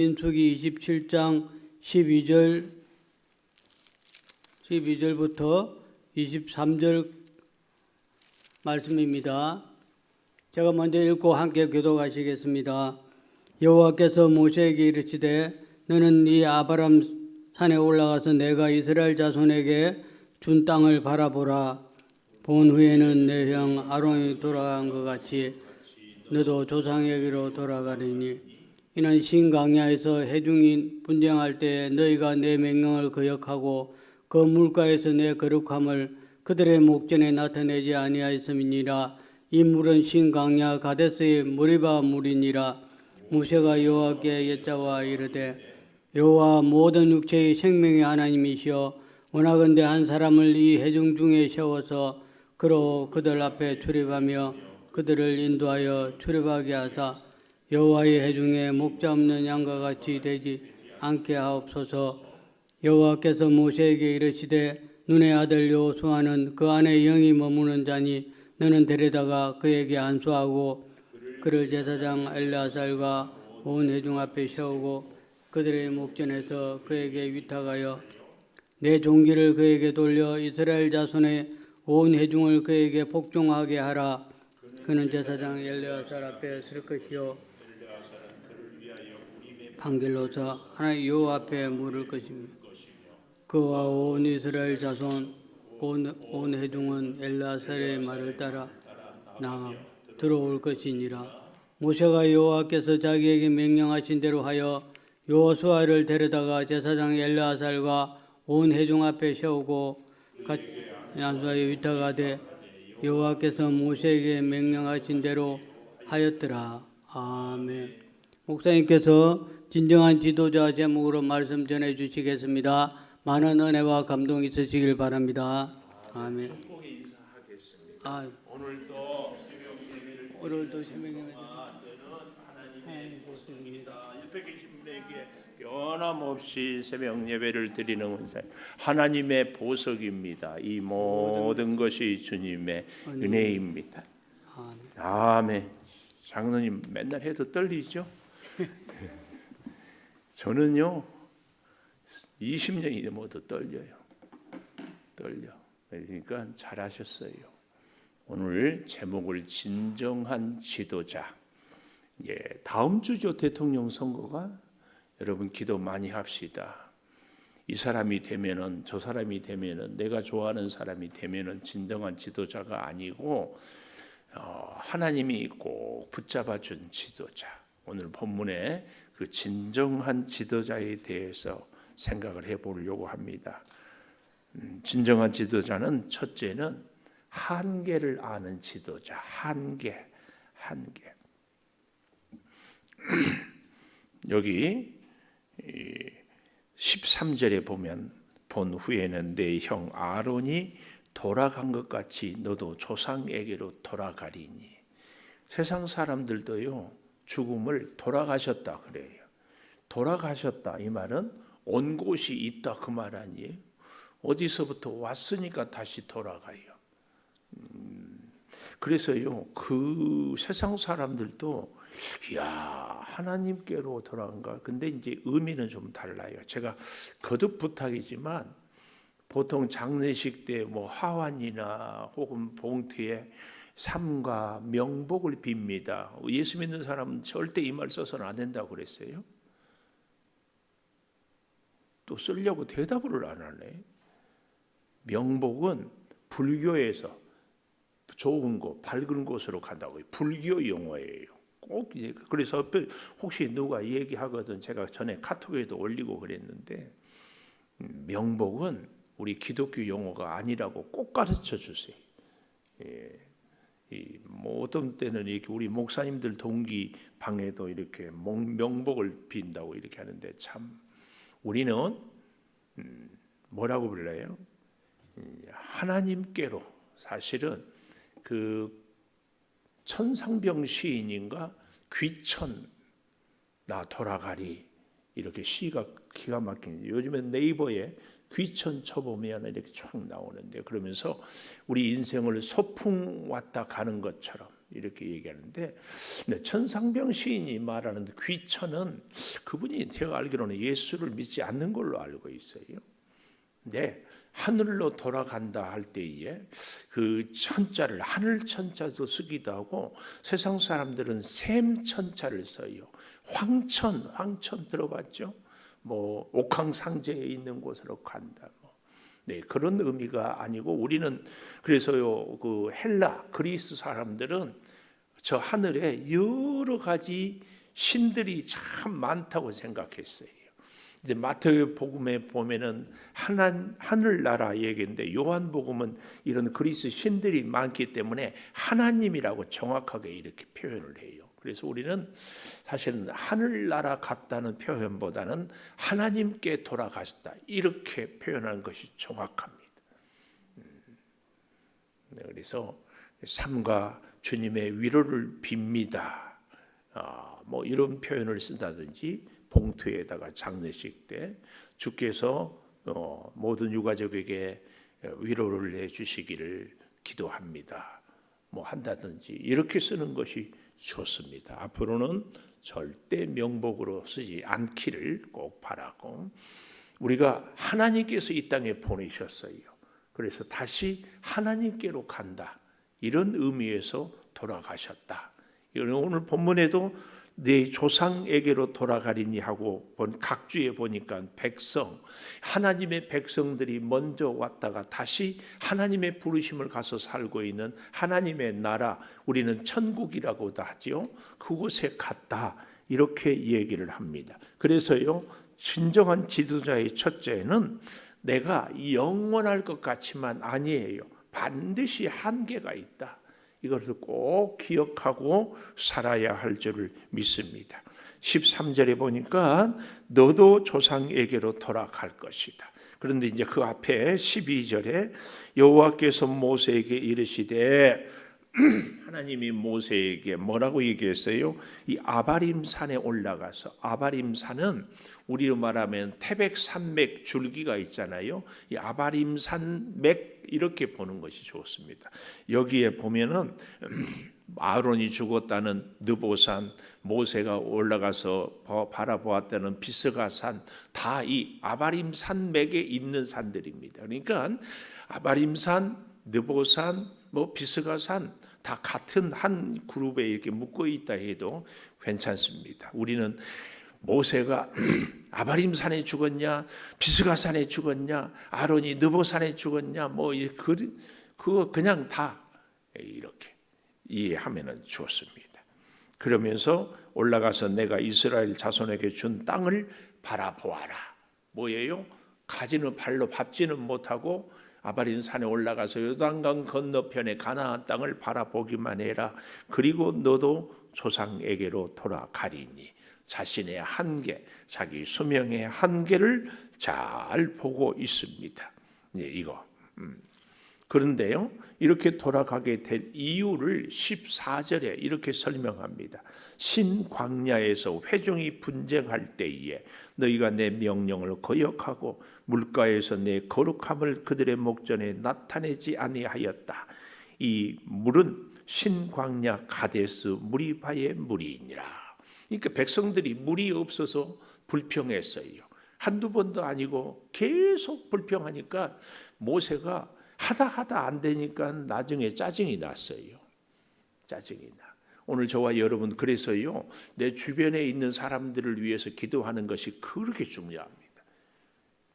민수기 27장 12절부터 23절 말씀입니다. 제가 먼저 읽고 함께 교독하시겠습니다. 여호와께서 모세에게 이르시되 너는 이 아바람 산에 올라가서 내가 이스라엘 자손에게 준 땅을 바라보라. 본 후에는 내 형 아론이 돌아간 것 같이 너도 조상에게로 돌아가리니 이는 신강야에서 회중이 분쟁할 때 너희가 내 명령을 거역하고 그 물가에서 내 거룩함을 그들의 목전에 나타내지 아니하였음이니라. 이 물은 신강야 가데스의 머리바 물이니라. 모세가 여호와께 여짜와 이르되 여호와 모든 육체의 생명의 하나님이시여 원하건대 한 사람을 이 회중 중에 세워서 그로 그들 앞에 출입하며 그들을 인도하여 출입하게 하사 여호와의 회중에 목자 없는 양과 같이 되지 않게 하옵소서. 여호와께서 모세에게 이르시되 눈의 아들 여호수아는 그 안에 영이 머무는 자니 너는 데려다가 그에게 안수하고 그를 제사장 엘르아살과 온 회중 앞에 세우고 그들의 목전에서 그에게 위탁하여 내 종기를 그에게 돌려 이스라엘 자손의 온 회중을 그에게 복종하게 하라. 그는 제사장 엘르아살 앞에 설 것이요 판결로서 하나님 여호와 앞에 물을 것입니다. 그와 온 이스라엘 자손 온 회중은 엘르아살의 말을 따라 나가 들어올 것이니라. 모세가 여호와께서 자기에게 명령하신 대로 하여 여호수아를 데려다가 제사장 엘르아살과 온 회중 앞에 세우고 안수하여 위탁하되 여호와께서 모세에게 명령하신 대로 하였더라. 아멘. 목사님께서 진정한 지도자 제목으로 말씀 전해 주시겠습니다. 많은 은혜와 감동 있으시길 바랍니다. 아멘. 오늘도 새벽 예배 하나님의 보석입니다. 옆에 계신 분에게 변함없이 새벽 예배를 드리는 은사 하나님의 보석입니다. 이 모든 것이 주님의 은혜입니다. 아멘. 장로님 맨날 해도 떨리죠? 저는요 20년이 넘어도 떨려요. 그러니까 잘하셨어요. 오늘 제목을 진정한 지도자. 다음 주죠, 대통령 선거가. 여러분 기도 많이 합시다. 이 사람이 되면은 저 사람이 되면은 내가 좋아하는 사람이 되면은 진정한 지도자가 아니고 하나님이 꼭 붙잡아 준 지도자. 오늘 본문에 그 진정한 지도자에 대해서 생각을 해보려고 합니다. 진정한 지도자는 첫째는 한계를 아는 지도자. 한계. 여기 13절에 보면 본 후에는 내 형 아론이 돌아간 것 같이 너도 조상에게로 돌아가리니. 세상 사람들도요 죽음을 돌아가셨다 그래요. 돌아가셨다 이 말은 온 곳이 있다 그 말 아니에요. 어디서부터 왔으니까 다시 돌아가요. 그래서요 그 세상 사람들도 야 하나님께로 돌아간가. 근데 이제 의미는 좀 달라요. 제가 거듭 부탁이지만 보통 장례식 때 뭐 하환이나 혹은 봉투에 삼가 명복을 빕니다. 예수 믿는 사람은 절대 이 말 써서는 안 된다고 그랬어요. 또 쓰려고 대답을 안 하네. 명복은 불교에서 좋은 곳, 밝은 곳으로 간다고요. 불교 용어예요. 꼭 그래서 혹시 누가 얘기하거든 제가 전에 카톡에도 올리고 그랬는데 명복은 우리 기독교 용어가 아니라고 꼭 가르쳐 주세요. 뭐 어떤 때는 이렇게 우리 목사님들 동기 방에도 이렇게 명복을 빈다고 이렇게 하는데 참 우리는 뭐라고 불러요? 하나님께로. 사실은 그 천상병 시인인가 귀천 나 돌아가리 이렇게 시가 기가 막힌. 요즘에 네이버에 귀천 쳐보면 이렇게 쭉 나오는데 그러면서 우리 인생을 소풍 왔다 가는 것처럼 이렇게 얘기하는데, 근데 천상병 시인이 말하는 귀천은 그분이 제가 알기로는 예수를 믿지 않는 걸로 알고 있어요. 네, 하늘로 돌아간다 할 때에 그 천자를 하늘 천자도 쓰기도 하고, 세상 사람들은 샘 천자를 써요. 황천 들어봤죠? 뭐 옥황상제에 있는 곳으로 간다. 네, 그런 의미가 아니고, 우리는 그래서요, 그 헬라 그리스 사람들은 저 하늘에 여러 가지 신들이 참 많다고 생각했어요. 이제 마태복음에 보면은 하늘나라 얘기인데, 요한복음은 이런 그리스 신들이 많기 때문에 하나님이라고 정확하게 이렇게 표현을 해요. 그래서 우리는 사실은 하늘나라 같다는 표현보다는 하나님께 돌아가셨다 이렇게 표현하는 것이 정확합니다. 그래서 삶과 주님의 위로를 빕니다. 뭐 이런 표현을 쓴다든지, 봉투에다가 장례식 때 주께서 모든 유가족에게 위로를 내주시기를 기도합니다. 뭐 한다든지 이렇게 쓰는 것이 좋습니다. 앞으로는 절대 명복으로 쓰지 않기를 꼭 바라고, 우리가 하나님께서 이 땅에 보내셨어요. 그래서 다시 하나님께로 간다, 이런 의미에서 돌아가셨다. 오늘 본문에도 네 조상에게로 돌아가리니 하고 각주에 보니까 백성, 하나님의 백성들이 먼저 왔다가 다시 하나님의 부르심을 가서 살고 있는 하나님의 나라, 우리는 천국이라고도 하죠. 그곳에 갔다, 이렇게 얘기를 합니다. 그래서요, 진정한 지도자의 첫째는 내가 영원할 것 같지만 아니에요. 반드시 한계가 있다. 이것을 꼭 기억하고 살아야 할 줄을 믿습니다. 13절에 보니까 너도 조상에게로 돌아갈 것이다. 그런데 이제 그 앞에 12절에 여호와께서 모세에게 이르시되, 하나님이 모세에게 뭐라고 얘기했어요? 이 아바림 산에 올라가서, 아바림 산은 우리로 말하면 태백산맥 줄기가 있잖아요. 이 아바림 산맥 이렇게 보는 것이 좋습니다. 여기에 보면은 아론이 죽었다는 느보산, 모세가 올라가서 바라보았다는 비스가산, 다 이 아바림 산맥에 있는 산들입니다. 그러니까 아바림산, 느보산, 뭐 비스가산 다 같은 한 그룹에 이렇게 묶어 있다 해도 괜찮습니다. 우리는 모세가 아바림산에 죽었냐, 비스가산에 죽었냐, 아론이 느보산에 죽었냐, 뭐 그거 그냥 다 이렇게 이해하면 좋습니다. 그러면서 올라가서 내가 이스라엘 자손에게 준 땅을 바라보아라. 뭐예요? 가지는 발로 밟지는 못하고 아바림 산에 올라가서 요단강 건너편의 가나안 땅을 바라보기만 해라. 그리고 너도 조상에게로 돌아가리니. 자신의 한계, 자기 수명의 한계를 잘 보고 있습니다. 이거. 그런데요, 이렇게 돌아가게 될 이유를 14절에 이렇게 설명합니다. 신광야에서 회중이 분쟁할 때에 너희가 내 명령을 거역하고 물가에서 내 거룩함을 그들의 목전에 나타내지 아니하였다. 이 물은 신광야 가데스 무리바의 물이니라. 그러니까 백성들이 물이 없어서 불평했어요. 한두 번도 아니고 계속 불평하니까 모세가 하다 안 되니까 나중에 짜증이 났어요. 짜증이 나. 오늘 저와 여러분, 그래서요, 내 주변에 있는 사람들을 위해서 기도하는 것이 그렇게 중요합니다.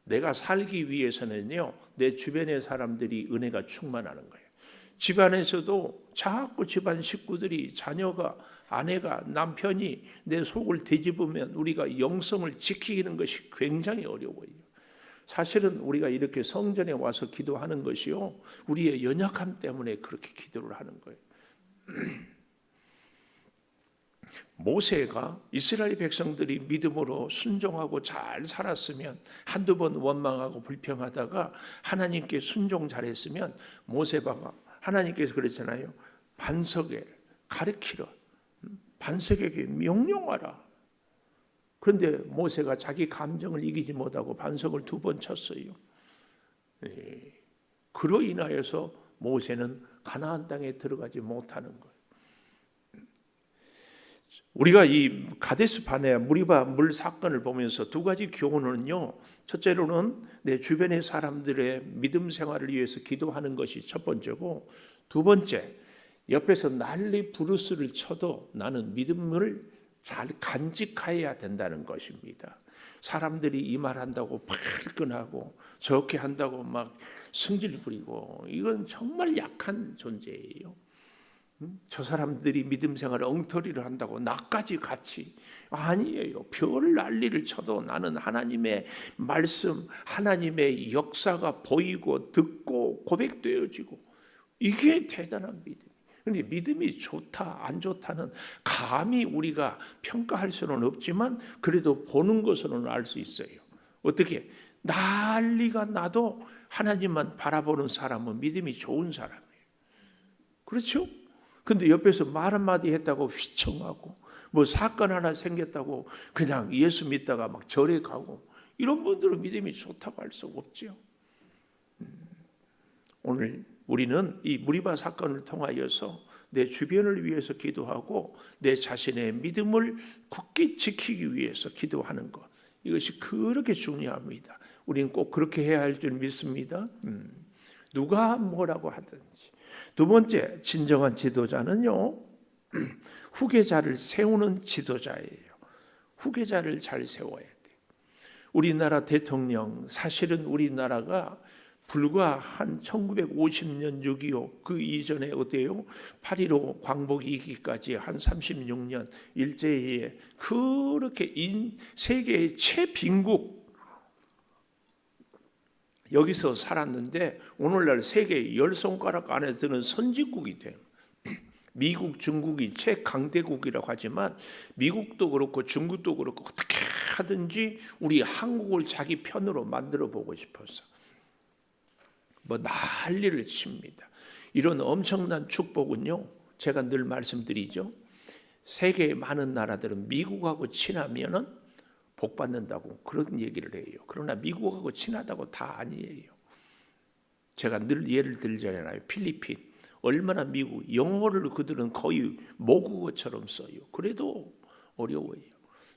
내가 살기 위해서는요, 내 주변의 사람들이 은혜가 충만하는 거예요. 집안에서도 자꾸 집안 식구들이, 자녀가, 아내가, 남편이 내 속을 뒤집으면 우리가 영성을 지키는 것이 굉장히 어려워요. 사실은 우리가 이렇게 성전에 와서 기도하는 것이요, 우리의 연약함 때문에 그렇게 기도를 하는 거예요. 모세가 이스라엘 백성들이 믿음으로 순종하고 잘 살았으면, 한두 번 원망하고 불평하다가 하나님께 순종 잘했으면, 모세가 하나님께서 그랬잖아요. 반석에 가르치라, 반석에게 명령하라. 그런데 모세가 자기 감정을 이기지 못하고 반석을 2번 쳤어요. 그로 인하여서 모세는 가나안 땅에 들어가지 못하는 거예요. 우리가 이 가데스 바네아 무리바 물 사건을 보면서 두 가지 교훈은요. 첫째로는 내 주변의 사람들의 믿음 생활을 위해서 기도하는 것이 첫 번째고, 두 번째, 옆에서 난리 부르스를 쳐도 나는 믿음을 잘 간직해야 된다는 것입니다. 사람들이 이 말 한다고 발끈하고 저렇게 한다고 막 승질 부리고, 이건 정말 약한 존재예요. 저 사람들이 믿음 생활을 엉터리를 한다고 나까지 같이, 아니에요. 별 난리를 쳐도 나는 하나님의 말씀, 하나님의 역사가 보이고 듣고 고백되어지고, 이게 대단한 믿음. 근데 믿음이 좋다 안 좋다는 감히 우리가 평가할 수는 없지만 그래도 보는 것으로는 알 수 있어요. 어떻게? 난리가 나도 하나님만 바라보는 사람은 믿음이 좋은 사람이에요. 그렇죠? 근데 옆에서 말 한마디 했다고 휘청하고, 뭐 사건 하나 생겼다고 그냥 예수 믿다가 막 절에 가고, 이런 분들은 믿음이 좋다고 할 수 없죠. 오늘 우리는 이 무리바 사건을 통하여서 내 주변을 위해서 기도하고 내 자신의 믿음을 굳게 지키기 위해서 기도하는 것, 이것이 그렇게 중요합니다. 우리는 꼭 그렇게 해야 할 줄 믿습니다. 누가 뭐라고 하든지. 두 번째, 진정한 지도자는요, 후계자를 세우는 지도자예요. 후계자를 잘 세워야 돼요. 우리나라 대통령, 사실은 우리나라가 불과 한 1950년 6.25 그 이전에 어때요? 8.15 광복이기까지 한 36년 일제에 그렇게 세계의 최빈국 여기서 살았는데, 오늘날 세계 10손가락 안에 드는 선진국이 돼요. 미국, 중국이 최강대국이라고 하지만 미국도 그렇고 중국도 그렇고 어떻게 하든지 우리 한국을 자기 편으로 만들어 보고 싶어서 뭐 난리를 칩니다. 이런 엄청난 축복은요, 제가 늘 말씀드리죠. 세계의 많은 나라들은 미국하고 친하면은 복 받는다고 그런 얘기를 해요. 그러나 미국하고 친하다고 다 아니에요. 제가 늘 예를 들잖아요. 필리핀 얼마나 미국 영어를 그들은 거의 모국어처럼 써요. 그래도 어려워요.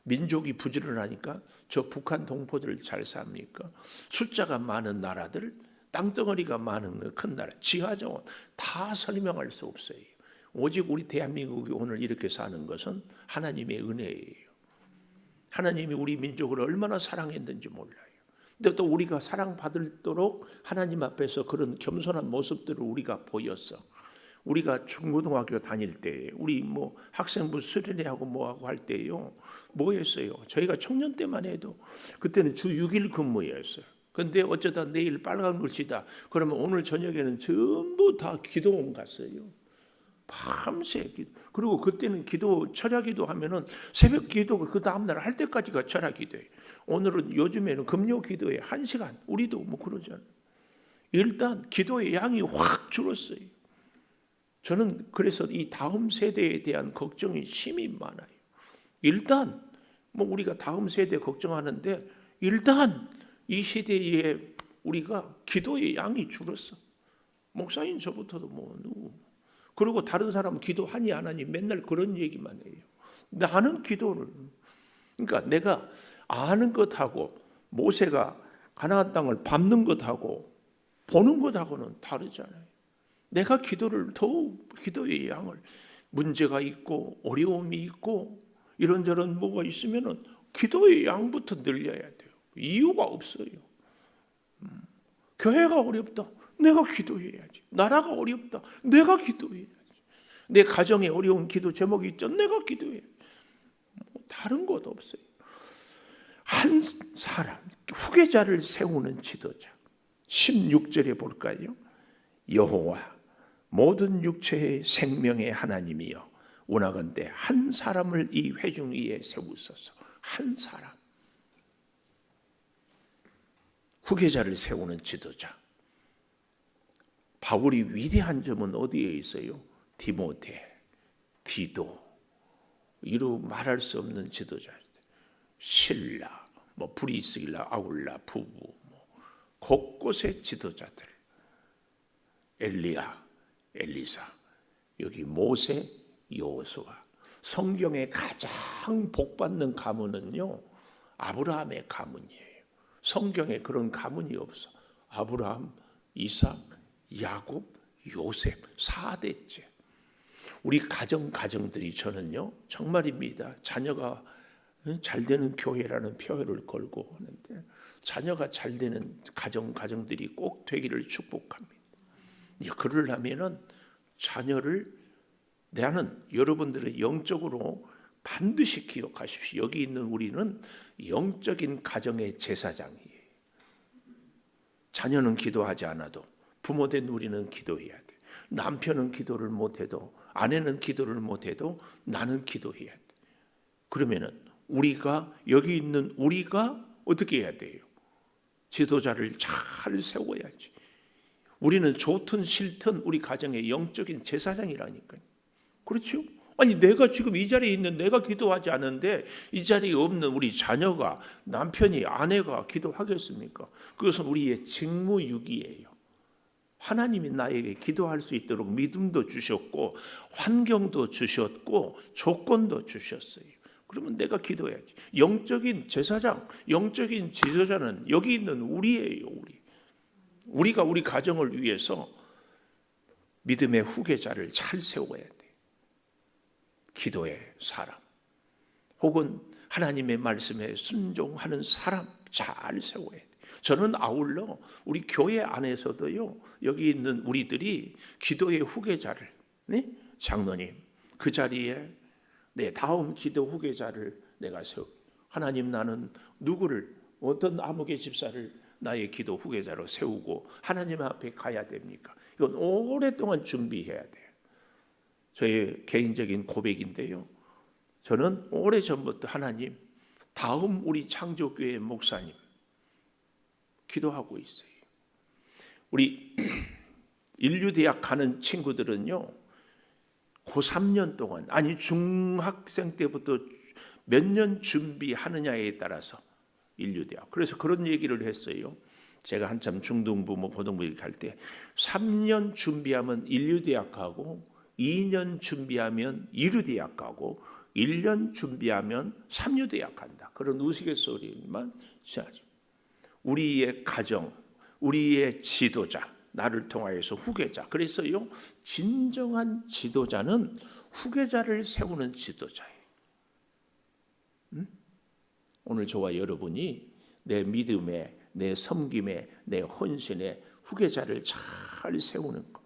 민족이 부지런하니까 저 북한 동포들 잘 삽니까? 숫자가 많은 나라들, 땅덩어리가 많은 큰 나라, 지하정원 다 설명할 수 없어요. 오직 우리 대한민국이 오늘 이렇게 사는 것은 하나님의 은혜예요. 하나님이 우리 민족을 얼마나 사랑했는지 몰라요. 근데 또 우리가 사랑받도록 하나님 앞에서 그런 겸손한 모습들을 우리가 보였어. 우리가 중고등학교 다닐 때, 우리 뭐 학생부 수련회하고 뭐하고 할 때요, 뭐 했어요? 저희가 청년 때만 해도 그때는 주 6일 근무였어요. 근데 어쩌다 내일 빨간 글씨다 그러면 오늘 저녁에는 전부 다 기도원 갔어요. 밤새 기도. 그리고 그때는 기도 철야 기도 하면은 새벽 기도 그 다음날 할 때까지가 철야 기도예요. 오늘은 요즘에는 금요 기도에 1시간, 우리도 뭐 그러잖아요. 일단 기도의 양이 확 줄었어요. 저는 그래서 이 다음 세대에 대한 걱정이 심히 많아요. 일단 뭐 우리가 다음 세대 걱정하는데, 일단 이 시대에 우리가 기도의 양이 줄었어. 목사님 저부터도 뭐 누구, 그리고 다른 사람은 기도하니 안 하니 맨날 그런 얘기만 해요. 나는 기도를, 그러니까 내가 아는 것하고 모세가 가나안 땅을 밟는 것하고 보는 것하고는 다르잖아요. 내가 기도를 더욱, 기도의 양을, 문제가 있고 어려움이 있고 이런저런 뭐가 있으면은 기도의 양부터 늘려야 돼요. 이유가 없어요. 교회가 어렵다, 내가 기도해야지. 나라가 어렵다, 내가 기도해야지. 내 가정에 어려운 기도 제목이 있죠, 내가 기도해야지. 뭐 다른 것 없어요. 한 사람, 후계자를 세우는 지도자. 16절에 볼까요? 여호와 모든 육체의 생명의 하나님이여, 원하건대 한 사람을 이 회중 위에 세우소서. 한 사람. 후계자를 세우는 지도자. 바울이 위대한 점은 어디에 있어요? 디모데, 디도, 이루 말할 수 없는 지도자. 실라, 뭐 브리스길라, 아울라 부부, 뭐 곳곳의 지도자들. 엘리야, 엘리사, 여기 모세, 여호수아, 성경에 가장 복받는 가문은요, 아브라함의 가문이에요. 성경에 그런 가문이 없어. 아브라함, 이삭, 야곱, 요셉 4대째. 우리 가정들이 저는요, 정말입니다. 자녀가 잘 되는 교회라는 표현을 걸고 하는데, 자녀가 잘 되는 가정들이 꼭 되기를 축복합니다. 그러려면은 자녀를, 나는 여러분들의 영적으로 반드시 기억하십시오. 여기 있는 우리는 영적인 가정의 제사장이에요. 자녀는 기도하지 않아도 부모된 우리는 기도해야 돼. 남편은 기도를 못해도, 아내는 기도를 못해도 나는 기도해야 돼. 그러면은 우리가, 여기 있는 우리가 어떻게 해야 돼요? 지도자를 잘 세워야지. 우리는 좋든 싫든 우리 가정의 영적인 제사장이라니까요. 그렇죠? 아니, 내가 지금 이 자리에 있는 내가 기도하지 않은데 이 자리에 없는 우리 자녀가, 남편이, 아내가 기도하겠습니까? 그것은 우리의 직무유기예요. 하나님이 나에게 기도할 수 있도록 믿음도 주셨고 환경도 주셨고 조건도 주셨어요. 그러면 내가 기도해야지. 영적인 제사장, 영적인 지도자는 여기 있는 우리예요. 우리가 우리 가정을 위해서 믿음의 후계자를 잘 세워야 돼. 기도의 사람, 혹은 하나님의 말씀에 순종하는 사람 잘 세워야 돼. 저는 아울러 우리 교회 안에서도요, 여기 있는 우리들이 기도의 후계자를, 장로님, 그 자리에 내 다음 기도 후계자를 내가 세우고, 하나님, 나는 누구를, 어떤 아무개 집사를 나의 기도 후계자로 세우고 하나님 앞에 가야 됩니까? 이건 오랫동안 준비해야 돼요. 저의 개인적인 고백인데요, 저는 오래전부터 하나님, 다음 우리 창조교회 목사님 기도하고 있어요. 우리 인류대학 가는 친구들은요, 고3년 동안, 아니 중학생 때부터 몇 년 준비하느냐에 따라서 인류대학. 그래서 그런 얘기를 했어요. 제가 한참 중등부, 고등부 갈 때 3년 준비하면 인류대학 가고, 2년 준비하면 이류대학 가고, 1년 준비하면 삼류대학 간다. 그런 우스갯소리만 시작하죠. 우리의 가정, 우리의 지도자, 나를 통하여서 후계자. 그래서요, 진정한 지도자는 후계자를 세우는 지도자예요. 오늘 저와 여러분이 내 믿음에, 내 섬김에, 내 헌신에 후계자를 잘 세우는 것,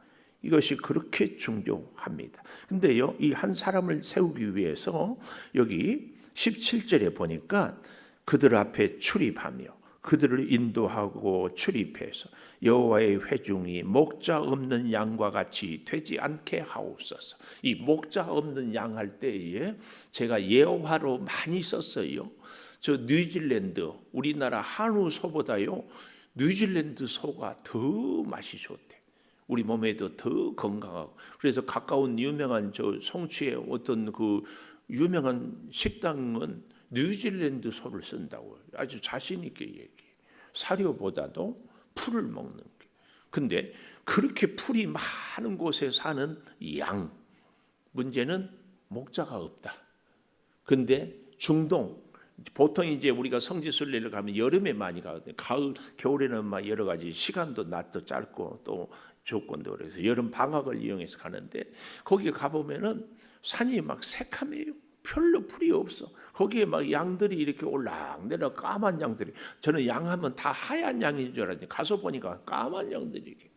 이것이 그렇게 중요합니다. 근데요, 이 한 사람을 세우기 위해서 여기 17절에 보니까 그들 앞에 출입하며 그들을 인도하고 출입해서 여호와의 회중이 목자 없는 양과 같이 되지 않게 하옵소서. 이 목자 없는 양 할 때에 제가 예화로 많이 썼어요. 저 뉴질랜드, 우리나라 한우 소보다요, 뉴질랜드 소가 더 맛이 좋대. 우리 몸에도 더 건강하고. 그래서 가까운 유명한 저 성취의 어떤 그 유명한 식당은 뉴질랜드 소를 쓴다고 아주 자신 있게 얘기해. 사료보다도 풀을 먹는 게. 근데 그렇게 풀이 많은 곳에 사는 양, 문제는 목자가 없다. 근데 중동, 보통 이제 우리가 성지순례를 가면 여름에 많이 가거든요. 가을, 겨울에는 막 여러 가지 시간도 낮도 짧고 또 조건도 그래서 여름 방학을 이용해서 가는데, 거기 가보면은 산이 막 새카매요. 별로 풀이 없어. 거기에 막 양들이 이렇게 올라내려, 까만 양들이. 저는 양하면 다 하얀 양인 줄 알았는데 가서 보니까 까만 양들이 이렇게.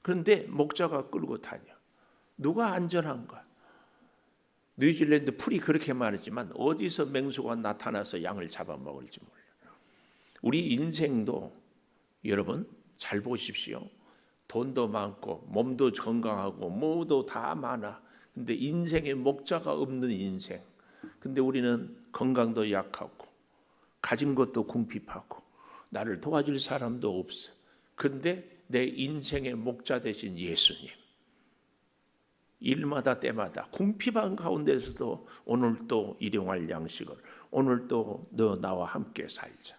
그런데 목자가 끌고 다녀. 누가 안전한가? 뉴질랜드 풀이 그렇게 많았지만 어디서 맹수가 나타나서 양을 잡아먹을지 몰라. 우리 인생도 여러분 잘 보십시오. 돈도 많고 몸도 건강하고 뭐도 다 많아. 근데 인생에 목자가 없는 인생. 근데 우리는 건강도 약하고 가진 것도 궁핍하고 나를 도와줄 사람도 없어. 근데 내 인생의 목자 되신 예수님, 일마다 때마다 궁핍한 가운데서도 오늘 또 일용할 양식을, 오늘 또 너 나와 함께 살자.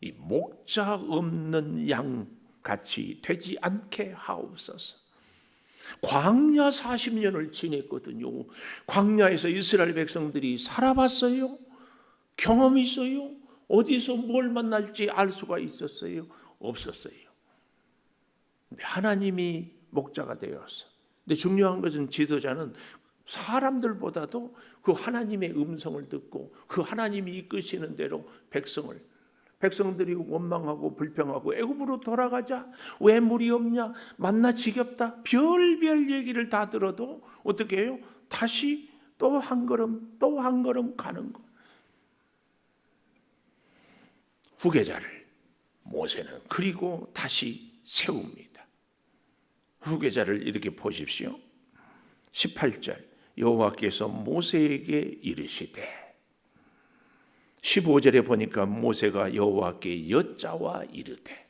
이 목자 없는 양 같이 되지 않게 하옵소서. 광야 40년을 지냈거든요. 광야에서 이스라엘 백성들이 살아봤어요? 경험이 있어요? 어디서 뭘 만날지 알 수가 있었어요? 없었어요. 근데 하나님이 목자가 되었어. 근데 중요한 것은 지도자는 사람들보다도 그 하나님의 음성을 듣고 그 하나님이 이끄시는 대로 백성들이 원망하고 불평하고 애굽으로 돌아가자, 왜 물이 없냐, 만나 지겹다, 별별 얘기를 다 들어도 어떻게 해요? 다시 또 한 걸음 또 한 걸음 가는 거. 후계자를 모세는 그리고 다시 세웁니다. 후계자를 이렇게 보십시오. 18절 여호와께서 모세에게 이르시되, 15절에 보니까 모세가 여호와께 여짜와 이르되,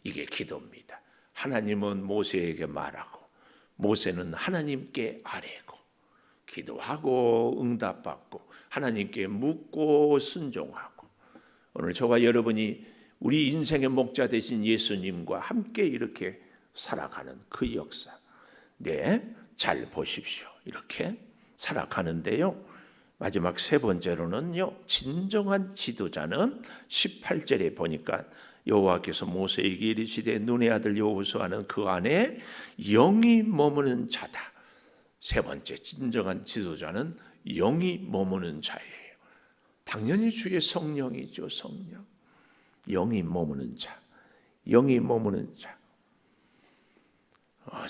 이게 기도입니다. 하나님은 모세에게 말하고 모세는 하나님께 아뢰고 기도하고 응답받고 하나님께 묻고 순종하고, 오늘 저와 여러분이 우리 인생의 목자 되신 예수님과 함께 이렇게 살아가는 그 역사, 네, 잘 보십시오. 이렇게 살아가는데요, 마지막 세 번째로는요, 진정한 지도자는 18절에 보니까 여호와께서 모세에게 이르시되 눈의 아들 여호수아는 그 안에 영이 머무는 자다. 세 번째, 진정한 지도자는 영이 머무는 자예요. 당연히 주의 성령이죠. 성령. 영이 머무는 자. 영이 머무는 자.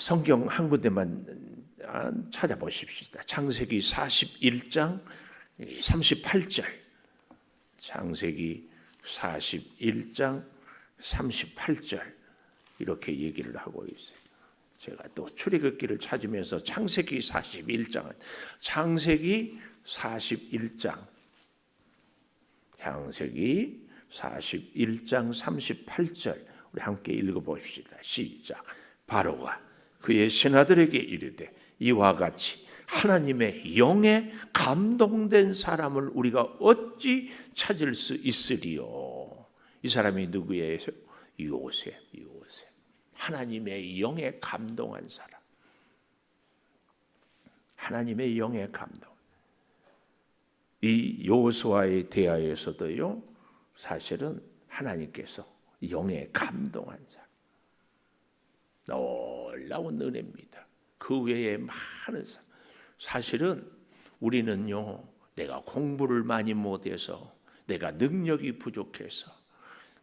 성경 한 군데만 찾아보십시다. 창세기 41장 38절. 창세기 41장 38절 이렇게 얘기를 하고 있어요. 제가 또 출애굽기를 찾으면서 창세기 41장 38절 우리 함께 읽어봅시다. 시작. 바로가 그의 신하들에게 이르되 이와 같이 하나님의 영에 감동된 사람을 우리가 어찌 찾을 수 있으리요. 이 사람이 누구예요? 요셉. 하나님의 영에 감동한 사람. 하나님의 영에 감동. 이 여호수아에 대하여서도요, 사실은 하나님께서 영에 감동한 사람. 놀라운 은혜입니다. 그 외에 많은 사람. 사실은 우리는요, 내가 공부를 많이 못해서, 내가 능력이 부족해서,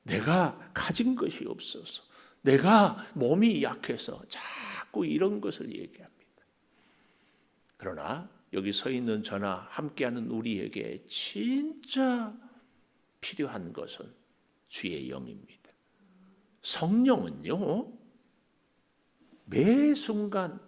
내가 가진 것이 없어서, 내가 몸이 약해서 자꾸 이런 것을 얘기합니다. 그러나 여기 서 있는 저나 함께하는 우리에게 진짜 필요한 것은 주의 영입니다. 성령은요, 매 순간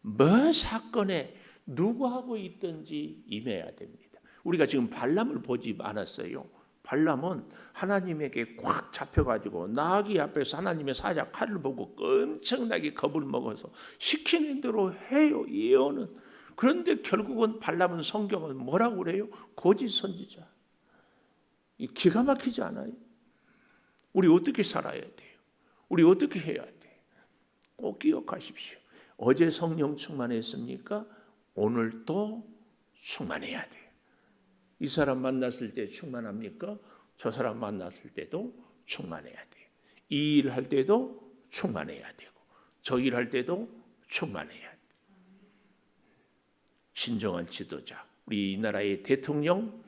뭐 사건에 누구 하고 있든지 임해야 됩니다. 우리가 지금 발람을 보지 않았어요. 발람은 하나님에게 꽉 잡혀가지고 나귀 앞에서 하나님의 사자 칼을 보고 엄청나게 겁을 먹어서 시키는 대로 해요, 예언은. 그런데 결국은 발람은, 성경은 뭐라고 그래요? 거짓 선지자. 기가 막히지 않아요? 우리 어떻게 살아야 돼요? 우리 어떻게 해야 돼요? 꼭 기억하십시오. 어제 성령 충만했습니까? 오늘 또 충만해야 돼요. 이 사람 만났을 때 충만합니까? 저 사람 만났을 때도 충만해야 돼요. 이 일 할 때도 충만해야 되고, 저 일 할 때도 충만해야 돼요. 진정한 지도자, 우리 이 나라의 대통령,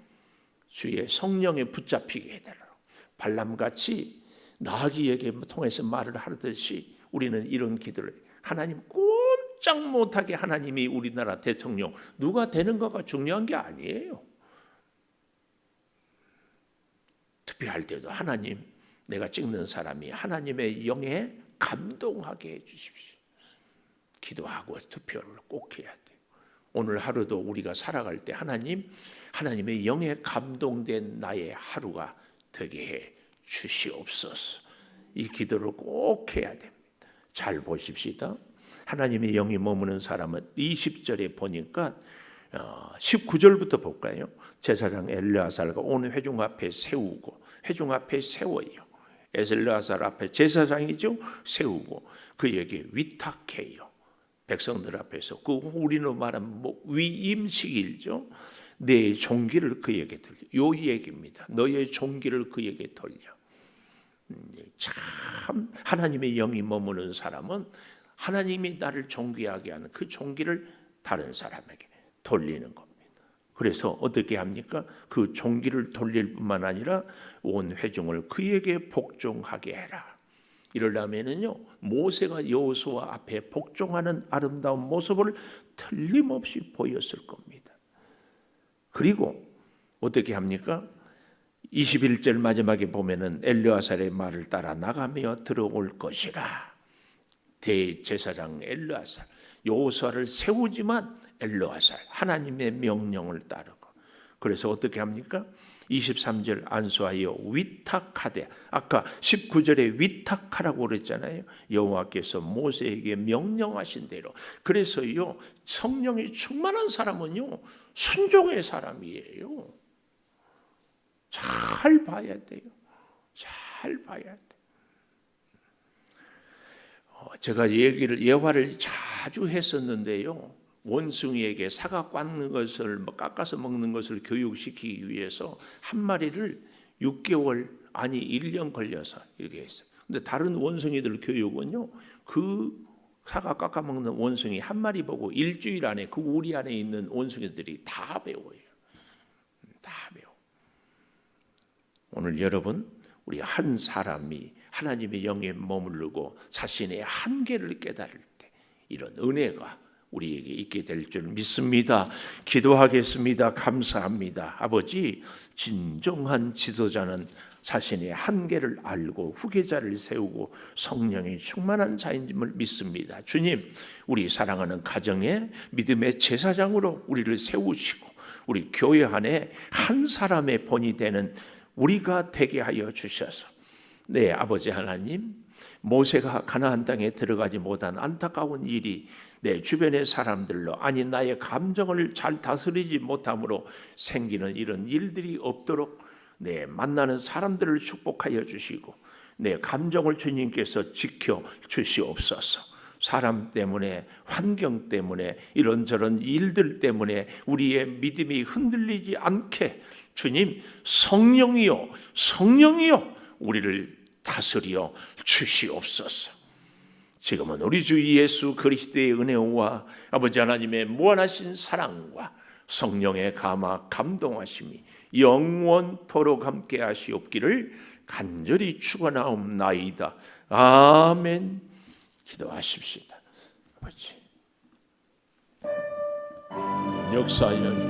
주의 성령에 붙잡히게 해달라고. 발람같이 나귀에게 통해서 말을 하듯이 우리는 이런 기도를, 하나님 꼼짝 못하게 하나님이 우리나라 대통령 누가 되는가가 중요한 게 아니에요. 투표할 때도 하나님, 내가 찍는 사람이 하나님의 영에 감동하게 해주십시오. 기도하고 투표를 꼭 해야 돼요. 오늘 하루도 우리가 살아갈 때 하나님의 영에 감동된 나의 하루가 되게 해 주시옵소서. 이 기도를 꼭 해야 됩니다. 잘 보십시다. 하나님의 영이 머무는 사람은 20절에 보니까 19절부터 볼까요? 제사장 엘르아살과 온 회중 앞에 세우고, 회중 앞에 세워요. 엘르아살 앞에 제사장이죠. 세우고 그에게 위탁해요. 백성들 앞에서 그 우리로 말하면 뭐 위임식일죠. 내 종기를 그에게 돌려. 요 얘기입니다. 너의 종기를 그에게 돌려. 참 하나님의 영이 머무는 사람은 하나님이 나를 존귀하게 하는 그 종기를 다른 사람에게 돌리는 겁니다. 그래서 어떻게 합니까? 그 종기를 돌릴 뿐만 아니라 온 회중을 그에게 복종하게 해라. 이러려면은요, 모세가 여호수아 앞에 복종하는 아름다운 모습을 틀림없이 보였을 겁니다. 그리고 어떻게 합니까? 21절 마지막에 보면은 엘르아살의 말을 따라 나가며 들어올 것이라. 대제사장 엘르아살, 여호수아를 세우지만 엘르아살, 하나님의 명령을 따르고. 그래서 어떻게 합니까? 23절 안수하여 위탁하되, 아까 19절에 위탁하라고 그랬잖아요. 여호와께서 모세에게 명령하신 대로. 그래서요, 성령이 충만한 사람은요, 순종의 사람이에요. 잘 봐야 돼요. 잘 봐야 돼요. 제가 예화를 자주 했었는데요. 원숭이에게 사과 깎는 것을 깎아서 먹는 것을 교육시키기 위해서 한 마리를 6개월 아니 1년 걸려서 이렇게 했어요. 근데 다른 원숭이들 교육은요, 그 사과 깎아 먹는 원숭이 한 마리 보고 일주일 안에 그 우리 안에 있는 원숭이들이 다 배워요. 다 배워. 오늘 여러분, 우리 한 사람이 하나님의 영에 머무르고 자신의 한계를 깨달을 때 이런 은혜가 우리에게 있게 될 줄 믿습니다. 기도하겠습니다. 감사합니다. 아버지, 진정한 지도자는 자신의 한계를 알고 후계자를 세우고 성령이 충만한 자인임을 믿습니다. 주님, 우리 사랑하는 가정의 믿음의 제사장으로 우리를 세우시고 우리 교회 안에 한 사람의 본이 되는 우리가 되게 하여 주셔서, 네, 아버지 하나님, 모세가 가나안 땅에 들어가지 못한 안타까운 일이 내 주변의 사람들로, 아니 나의 감정을 잘 다스리지 못함으로 생기는 이런 일들이 없도록 내 만나는 사람들을 축복하여 주시고 내 감정을 주님께서 지켜 주시옵소서. 사람 때문에, 환경 때문에, 이런저런 일들 때문에 우리의 믿음이 흔들리지 않게 주님, 성령이요, 성령이요, 우리를 다스려 주시옵소서. 지금은 우리 주 예수 그리스도의 은혜와 아버지 하나님의 무한하신 사랑과 성령의 감화 감동하심이 영원토록 함께 하시옵기를 간절히 축원하옵나이다. 아멘. 기도하십시다. 아버지, 역사하여 주시옵소서.